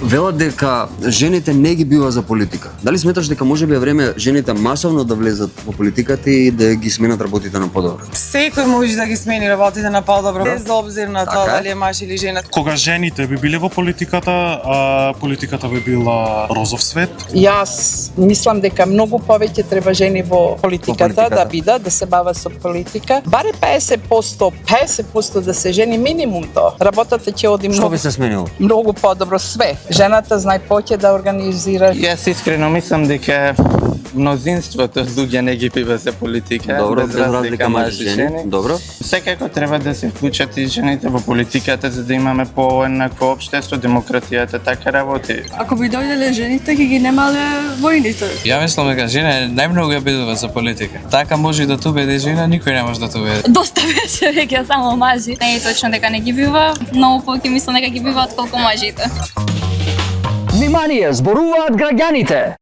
Велат дека жените не ги бива за политика. Дали сметаш дека можеби е време жените масовно да влезат во политиката и да ги сменат работите на подобро? Секој може да ги смени работите на подобро, без обзир на тоа дали е маж или жена. Кога жените би биле во политиката, а политиката би била розов свет. Јас мислам дека многу повеќе треба жени во политиката да бидат, да се бават со политика. Баре 50% да се жени минимум тоа. Работата ќе оди Што многу, би се сменило? многу подобро све. Жената знае поќе да организира. Јас искрено мислам дека мнозинството луѓе не ги бива за политика, Добро, без разлика мажи и жени. Добро. Секако треба да се вклучат и жените во политиката за да имаме поеднакво општество, демократијата така работи. Ако би дојделе жените, ќе ги немале војните. Ја мислам дека жена најмногу ја бидува за политика. Така може да ту биде жена, никој не може да ту биде. Доста беше веќе само мажи. Не е точно дека не ги бива, многу повеќе мислам дека ги биваат колку мажите. Внимание, зборуваат граѓаните!